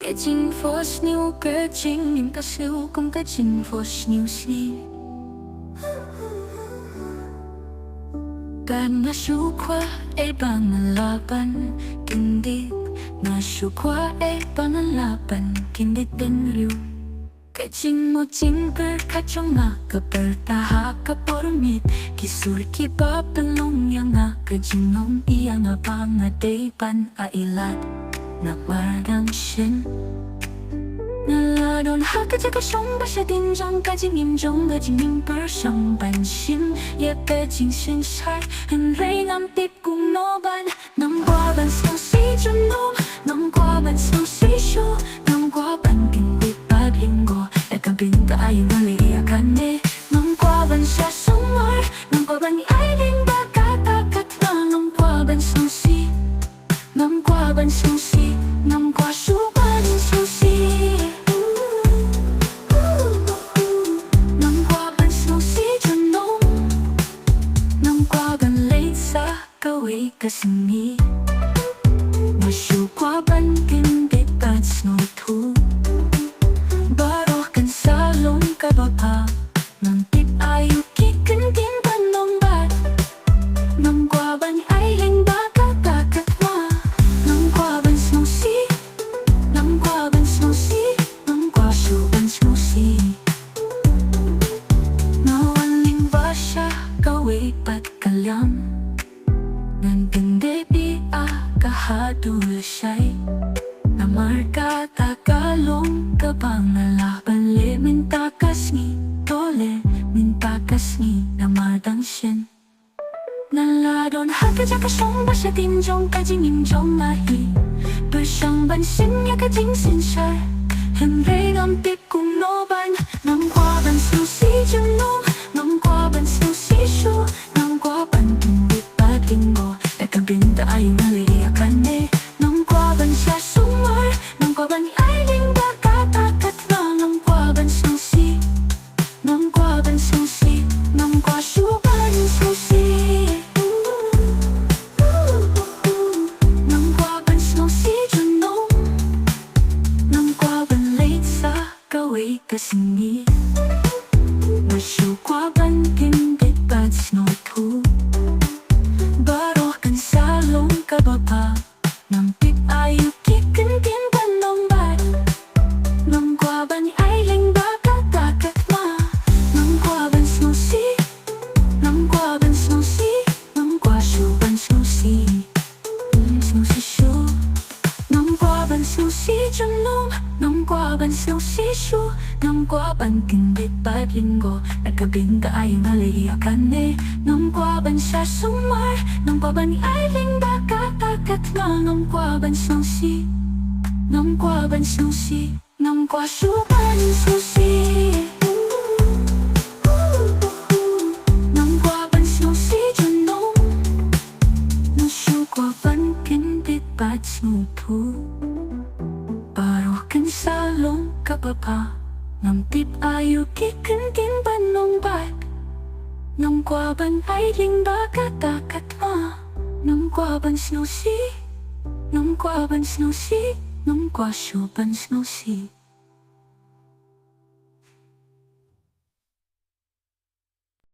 cái chinh phố sniu cái chinh nhưng ta siêu cùng cái chinh phố sniu si Kan na shukwa e pangalaban Kindip na shukwa e pangalaban Kindip denriu Cái chinh mo chinh per kachong nga Kapertaha kapormit Kisur ki papalong yang nga Kajingong iya nga pangadepan ailat Na marang shin Naladon hakaja ka shong ba siya din jong Kajing imjong kajing imper shong ban shin Ye kajing shin shar Hen rei ngam tip kung noban Nam qua ban song si chun nom Nam qua ban song si shu Nam qua ban king dip bad hingo E kabin ta ay naliyakan ne Nam qua ban siya song mar Nam qua ban ay ling ba katakat na Nam qua ban song si Nam qua ban song si Nam qua shu ban song si Kaway kasing Masyukwa ban kindit at snow too Baro kan salong kababa Nang tip ayu kikin din panong bat Nang kwaban ay ling baka kakatwa Nang kwaban snow si Nang kwaban snow si Nang kwasuban snow si Nawaling ba siya kaway pat kalyam Nang gandebi kahadul siya'y Namarka tagalong kabangalaban Le mintakas ni tole mintakas ni namadang shin Naladon hakaja ka siyong ba siya tinjong kajing imjong mahi Bersyang bansin ya kajing sinsyar Henry ngam tip kung noban Nang kwaban susi junong Nang kwaban susi shu Nang kwaban Linggo, e kabinda ay naliyakan ne Nang kwaban siya sumar Nang kwaban ay lingga katakat na Nang kwaban susi Nang kwaban susi Nang kwasuban susi Nang kwaban susi junong Nang kwaban late sa kaway kasingi Masyu kwaban kindit bad snow too Kababa Nang tip ayu kikin din panong bat Nang kwaban ay ling baka takat ma Nang kwaban snusi Nang kwaban snusi Nang kwasuban snusi Snusi shu Nang kwaban snusi junong Nang kwaban snusi shu Nang kwaban kindit bad linggo Nagkabinda ay naliyakan ne Nang kwaban siya sumar Nang kwaban ay ling baka takat na Nang kwaban snusi Nang kwaban snusi Nang kwasuban snusi Nang kwaban snusi junong Nasyu kwaban kindit bad snutu Baro kan salong kababa Nang tip ayu kikin din panong bat Nang kwaban ay ling baka takat ma Nang kwaban snusi Nang kwaban snusi Nang kwasuban snusi